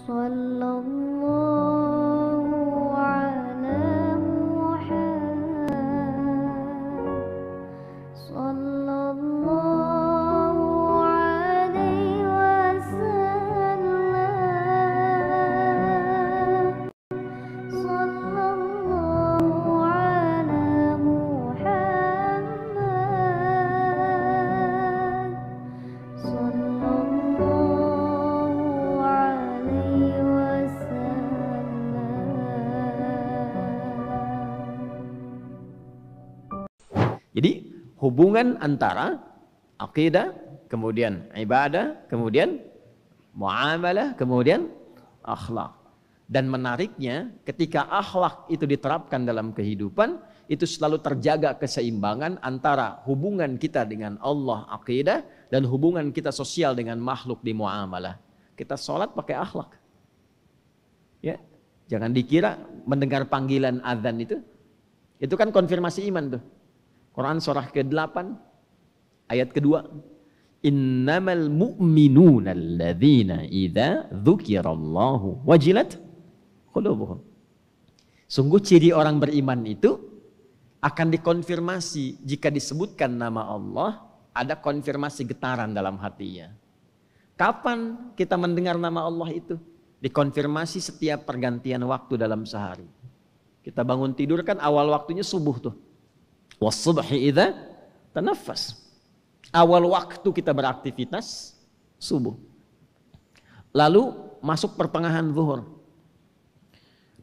Sallallahu ala Muhammad. Sallallahu alaihi wasallam. Sallallahu ala Muhammad. Sallallahu alaihi wasallam. Jadi hubungan antara akidah, kemudian ibadah, kemudian muamalah, kemudian akhlak. Dan menariknya ketika akhlak itu diterapkan dalam kehidupan, itu selalu terjaga keseimbangan antara hubungan kita dengan Allah akidah dan hubungan kita sosial dengan makhluk di muamalah. Kita sholat pakai akhlak. Ya, jangan dikira mendengar panggilan azan itu kan konfirmasi iman tuh. Quran surah ke-8 ayat kedua. Innamal mu'minuna alladzina idza dzukirallahu wajilat qulubuhum. Sungguh ciri orang beriman itu akan dikonfirmasi jika disebutkan nama Allah, ada konfirmasi getaran dalam hatinya. Kapan kita mendengar nama Allah itu? Dikonfirmasi setiap pergantian waktu dalam sehari. Kita bangun tidur kan awal waktunya subuh tuh. Was-subhi idza tanaffas. Awal waktu kita beraktivitas subuh. Lalu masuk pertengahan zuhur.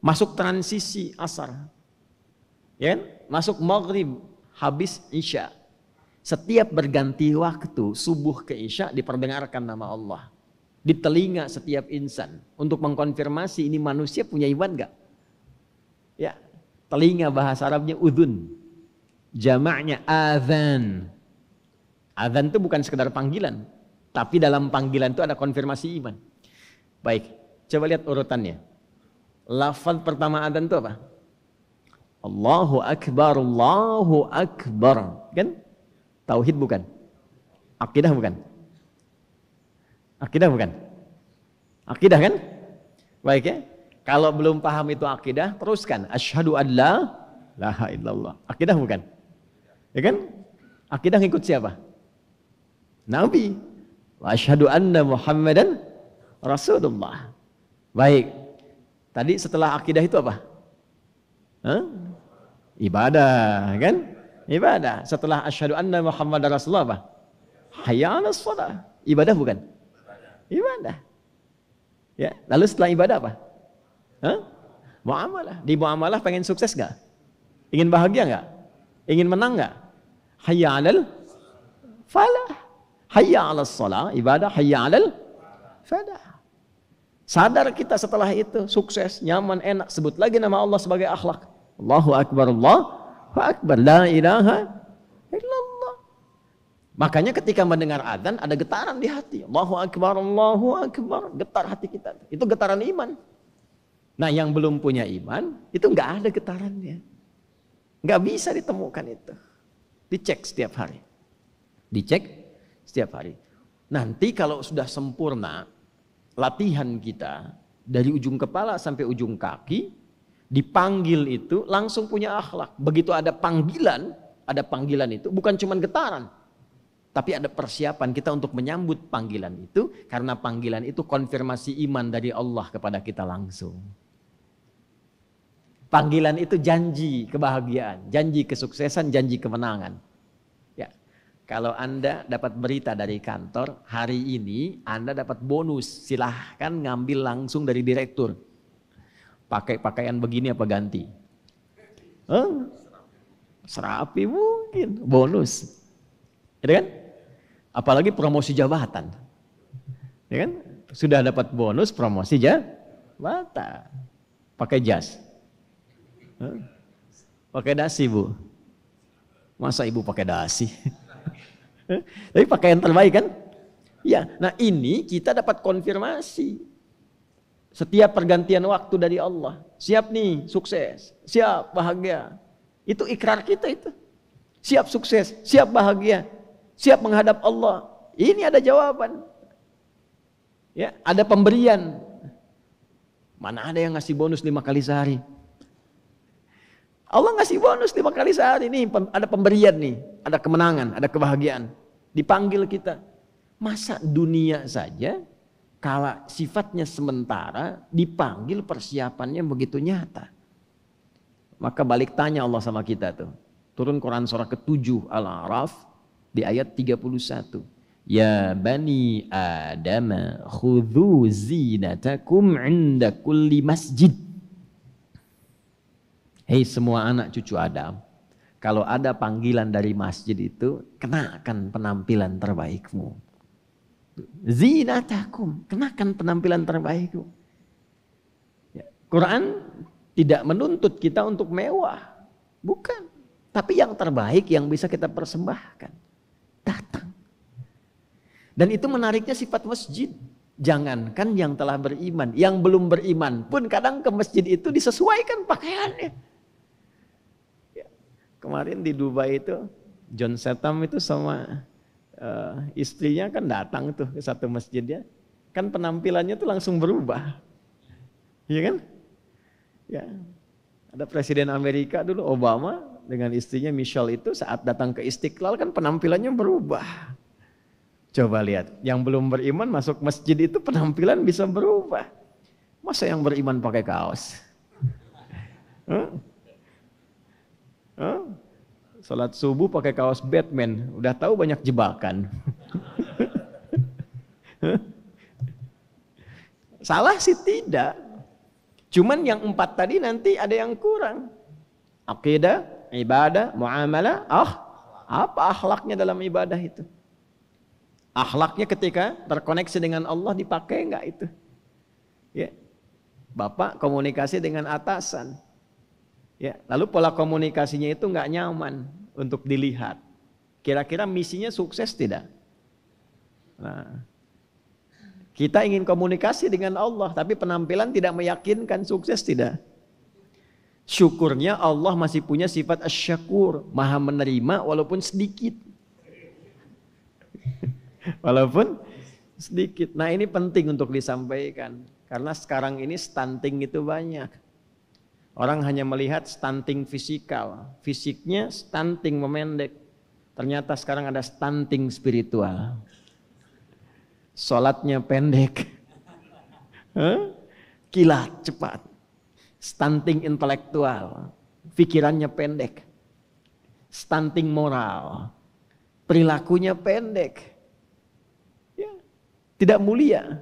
Masuk transisi asar. Ya, masuk maghrib, habis isya. Setiap berganti waktu subuh ke isya diperdengarkan nama Allah. Di telinga setiap insan untuk mengkonfirmasi ini manusia punya iman enggak? Ya, telinga bahasa Arabnya udhun. Jamaknya azan. Azan itu bukan sekedar panggilan, tapi dalam panggilan itu ada konfirmasi iman. Baik, coba lihat urutannya. Lafaz pertama azan itu apa? Allahu Akbar, Allahu Akbar. Kan? Tauhid bukan? Akidah bukan? Akidah bukan? Akidah kan? Baik ya. Kalau belum paham itu akidah, teruskan. Asyhadu an la ilaha illallah. Akidah bukan? Ya kan? Akidah ngikut siapa? Nabi. Wa asyhadu anna Muhammadan Rasulullah. Baik. Tadi setelah akidah itu apa? Hah? Ibadah, kan? Ibadah. Setelah asyhadu anna Muhammadar Rasulullah apa? Hayya 'alas shalah. Ibadah bukan? Ibadah. Ya, lalu setelah ibadah apa? Hah? Muamalah. Di muamalah pengen sukses enggak? Ingin bahagia enggak? Ingin menang enggak? Hayya 'alal falah. Hayya 'alas shalah, ibadah, hayya 'alal falah. Sadar kita setelah itu sukses, nyaman, enak, sebut lagi nama Allah sebagai akhlak. Allahu Akbar, Allahu Akbar, la ilaha illallah. Makanya ketika mendengar azan ada getaran di hati. Allahu Akbar, Allahu Akbar, getar hati kita. Itu getaran iman. Nah, yang belum punya iman itu enggak ada getarannya. Enggak bisa ditemukan itu. Dicek setiap hari. Dicek setiap hari. Nanti kalau sudah sempurna latihan kita dari ujung kepala sampai ujung kaki, dipanggil itu langsung punya akhlak. Begitu ada panggilan itu bukan cuma getaran, tapi ada persiapan kita untuk menyambut panggilan itu, karena panggilan itu konfirmasi iman dari Allah kepada kita langsung. Panggilan itu janji kebahagiaan, janji kesuksesan, janji kemenangan. Ya, kalau Anda dapat berita dari kantor, hari ini Anda dapat bonus, silahkan ngambil langsung dari direktur. Pakai pakaian begini apa ganti? Serapi mungkin, bonus. Ya kan? Apalagi promosi jabatan. Ya kan? Sudah dapat bonus promosi jabatan. Pakai jas. Pakai dasi, Bu. Masa Ibu pakai dasi? Tapi pakaian terbaik kan? Ya, nah ini kita dapat konfirmasi. Setiap pergantian waktu dari Allah. Siap nih, sukses. Siap, bahagia. Itu ikrar kita itu. Siap sukses, siap bahagia. Siap menghadap Allah. Ini ada jawaban. Ya, ada pemberian. Mana ada yang ngasih bonus 5 kali sehari? Allah ngasih bonus 5 kali sehari nih, ada pemberian nih, ada kemenangan, ada kebahagiaan. Dipanggil kita. Masa dunia saja kalau sifatnya sementara dipanggil persiapannya begitu nyata. Maka balik tanya Allah sama kita tuh. Turun Quran surah ke-7 Al-A'raf di ayat 31. Ya bani Adam khudhu zinatakum 'inda kulli masjid. Hei semua anak cucu Adam, kalau ada panggilan dari masjid itu, kenakan penampilan terbaikmu. Zinatakum, kenakan penampilan terbaikmu. Ya, Quran tidak menuntut kita untuk mewah, bukan. Tapi yang terbaik yang bisa kita persembahkan, datang. Dan itu menariknya sifat masjid. Jangankan yang telah beriman, yang belum beriman pun kadang ke masjid itu disesuaikan pakaiannya. Ya, kemarin di Dubai itu, John Statham itu sama istrinya kan datang tuh ke satu masjidnya. Kan penampilannya tuh langsung berubah. Iya kan? Ya. Ada Presiden Amerika dulu, Obama, dengan istrinya Michelle itu saat datang ke Istiqlal kan penampilannya berubah. Coba lihat, yang belum beriman masuk masjid itu penampilan bisa berubah. Masa yang beriman pakai kaos? Salat subuh pakai kaos Batman, udah tahu banyak jebakan. Salah sih tidak. Cuman yang 4 tadi nanti ada yang kurang. Aqidah, ibadah, muamalah, apa akhlaknya dalam ibadah itu? Akhlaknya ketika terkoneksi dengan Allah dipakai enggak itu? Ya. Bapak komunikasi dengan atasan. Ya, lalu pola komunikasinya itu enggak nyaman untuk dilihat. Kira-kira misinya sukses tidak? Nah, kita ingin komunikasi dengan Allah, tapi penampilan tidak meyakinkan, sukses tidak? Syukurnya Allah masih punya sifat asy-syakur, maha menerima walaupun sedikit. Walaupun sedikit. Nah ini penting untuk disampaikan. Karena sekarang ini stunting itu banyak. Orang hanya melihat stunting fisikal. Fisiknya stunting memendek. Ternyata sekarang ada stunting spiritual. Sholatnya pendek. Kilat cepat. Stunting intelektual. Pikirannya pendek. Stunting moral. Perilakunya pendek. Tidak mulia.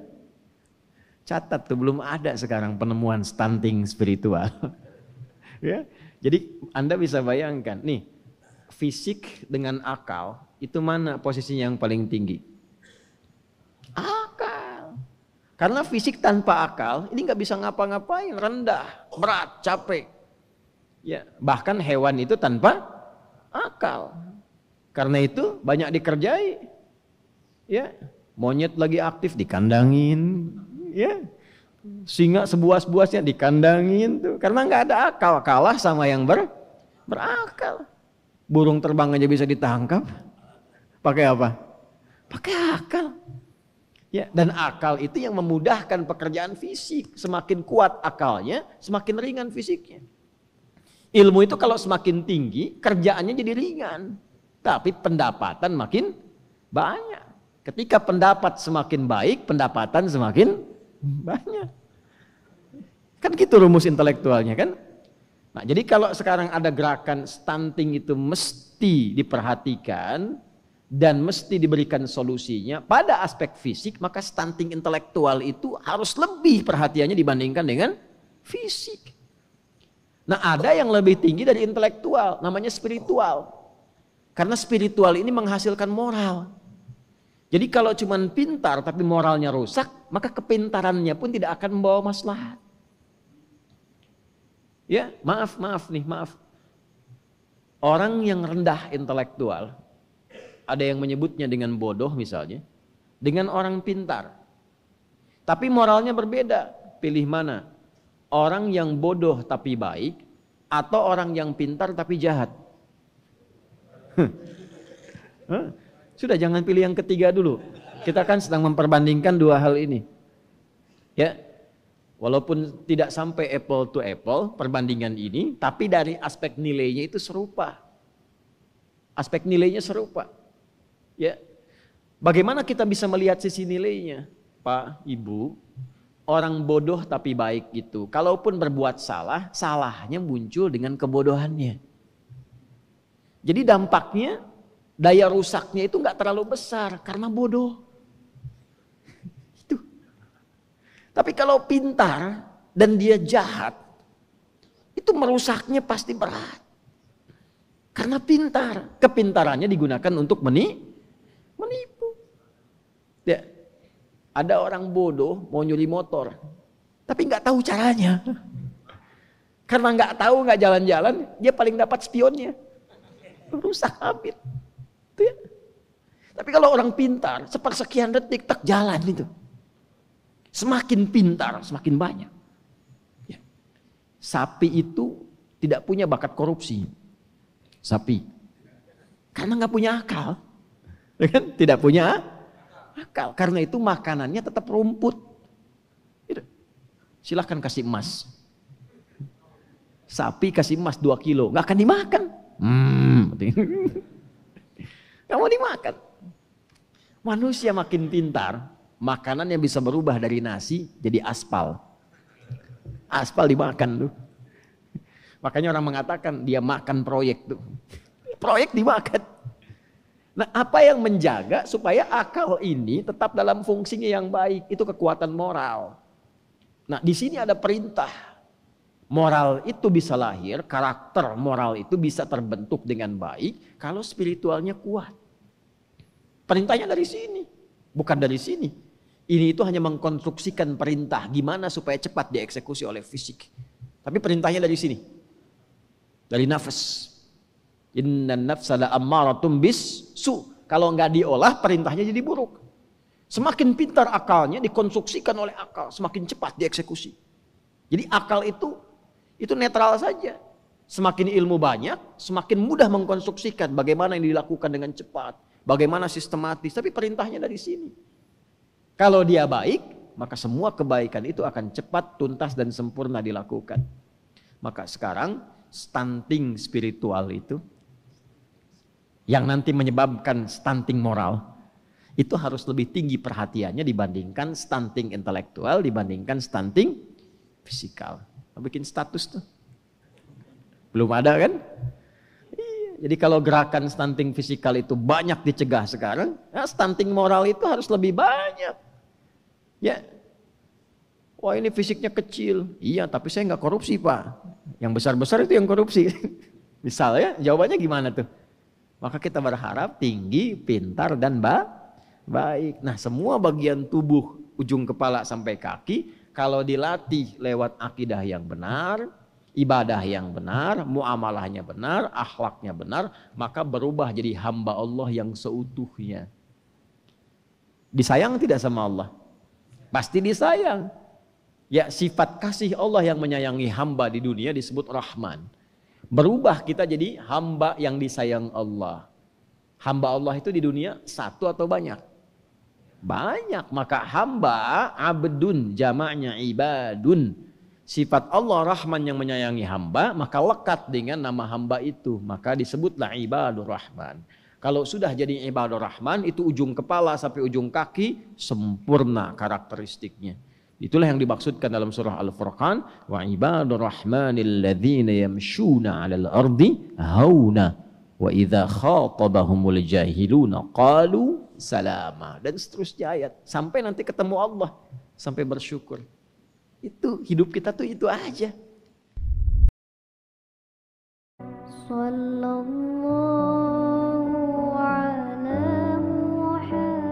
Catat tuh, belum ada sekarang penemuan stunting spiritual. Ya, jadi Anda bisa bayangkan, nih fisik dengan akal itu mana posisinya yang paling tinggi? Akal. Karena fisik tanpa akal ini nggak bisa ngapa-ngapain, rendah, berat, capek. Ya, bahkan hewan itu tanpa akal. Karena itu banyak dikerjai. Ya. Monyet lagi aktif dikandangin, ya. Singa sebuas-buasnya dikandangin tuh, karena nggak ada akal, kalah sama yang berakal. Burung terbang aja bisa ditangkap, pakai apa? Pakai akal. Ya, dan akal itu yang memudahkan pekerjaan fisik. Semakin kuat akalnya, semakin ringan fisiknya. Ilmu itu kalau semakin tinggi, kerjaannya jadi ringan, tapi pendapatan makin banyak. Ketika pendapat semakin baik, pendapatan semakin banyak. Kan gitu rumus intelektualnya kan. Nah, jadi kalau sekarang ada gerakan stunting itu mesti diperhatikan dan mesti diberikan solusinya pada aspek fisik, maka stunting intelektual itu harus lebih perhatiannya dibandingkan dengan fisik. Nah, ada yang lebih tinggi dari intelektual, namanya spiritual. Karena spiritual ini menghasilkan moral. Jadi kalau cuma pintar tapi moralnya rusak, maka kepintarannya pun tidak akan membawa maslahat. Ya, maaf. Orang yang rendah intelektual, ada yang menyebutnya dengan bodoh misalnya, dengan orang pintar. Tapi moralnya berbeda, pilih mana? Orang yang bodoh tapi baik, atau orang yang pintar tapi jahat? Sudah, jangan pilih yang ketiga dulu. Kita kan sedang memperbandingkan dua hal ini. Ya. Walaupun tidak sampai apple to apple perbandingan ini, tapi dari aspek nilainya itu serupa. Aspek nilainya serupa. Ya. Bagaimana kita bisa melihat sisi nilainya? Pak, Ibu, orang bodoh tapi baik itu, kalaupun berbuat salah, salahnya muncul dengan kebodohannya. Jadi dampaknya, daya rusaknya itu nggak terlalu besar karena bodoh. Itu. Tapi kalau pintar dan dia jahat, itu merusaknya pasti berat. Karena pintar, kepintarannya digunakan untuk menipu. Ya. Ada orang bodoh mau nyuri motor, tapi nggak tahu caranya. Karena nggak tahu, nggak jalan-jalan, dia paling dapat spionnya. Rusak habis. Ya. Tapi kalau orang pintar, sepersekian detik tak jalan itu. Semakin pintar, semakin banyak. Ya. Sapi itu tidak punya bakat korupsi. Sapi. Karena nggak punya akal. Tidak punya akal. Karena itu makanannya tetap rumput. Silahkan kasih emas. Sapi kasih emas 2 kilo, nggak akan dimakan. Nggak mau dimakan. Manusia makin pintar, makanan yang bisa berubah dari nasi jadi aspal. Aspal dimakan tuh. Makanya orang mengatakan dia makan proyek tuh. Proyek dimakan. Nah, apa yang menjaga supaya akal ini tetap dalam fungsinya yang baik? Itu kekuatan moral. Nah, di sini ada perintah. Moral itu bisa lahir, karakter moral itu bisa terbentuk dengan baik kalau spiritualnya kuat. Perintahnya dari sini, bukan dari sini. Ini itu hanya mengkonstruksikan perintah gimana supaya cepat dieksekusi oleh fisik. Tapi perintahnya dari sini. Dari nafas. Innan nafsa la'ammaratum bis-su. Kalau nggak diolah, perintahnya jadi buruk. Semakin pintar akalnya dikonstruksikan oleh akal, semakin cepat dieksekusi. Jadi akal itu netral saja. Semakin ilmu banyak, semakin mudah mengkonstruksikan bagaimana yang dilakukan dengan cepat, bagaimana sistematis. Tapi perintahnya dari sini. Kalau dia baik, maka semua kebaikan itu akan cepat, tuntas dan sempurna dilakukan. Maka sekarang stunting spiritual itu yang nanti menyebabkan stunting moral itu harus lebih tinggi perhatiannya dibandingkan stunting intelektual, dibandingkan stunting fisikal. Bikin status tuh. Belum ada kan? Iya. Jadi kalau gerakan stunting fisikal itu banyak dicegah sekarang, nah stunting moral itu harus lebih banyak. Ya. Wah, ini fisiknya kecil. Iya, tapi saya nggak korupsi, Pak. Yang besar-besar itu yang korupsi. Misalnya, jawabannya gimana tuh? Maka kita berharap tinggi, pintar, dan baik. Nah, semua bagian tubuh, ujung kepala sampai kaki, kalau dilatih lewat akidah yang benar, ibadah yang benar, muamalahnya benar, akhlaknya benar, maka berubah jadi hamba Allah yang seutuhnya. Disayang tidak sama Allah? Pasti disayang. Ya, sifat kasih Allah yang menyayangi hamba di dunia disebut Rahman. Berubah kita jadi hamba yang disayang Allah. Hamba Allah itu di dunia satu atau banyak? Banyak. Maka hamba, abdun, jamaknya ibadun. Sifat Allah Rahman yang menyayangi hamba, maka lekat dengan nama hamba itu. Maka disebutlah ibadur Rahman. Kalau sudah jadi ibadur Rahman, itu ujung kepala sampai ujung kaki sempurna karakteristiknya. Itulah yang dimaksudkan dalam surah Al-Furqan, wa ibadur rahmanil ladzina yamshuna 'alal ardi hauna wa idza khatabahumul jahiluna qalu salama, dan seterusnya ayat sampai nanti ketemu Allah, sampai bersyukur. Itu hidup kita tuh itu aja. Sallallahu ala Muhammad.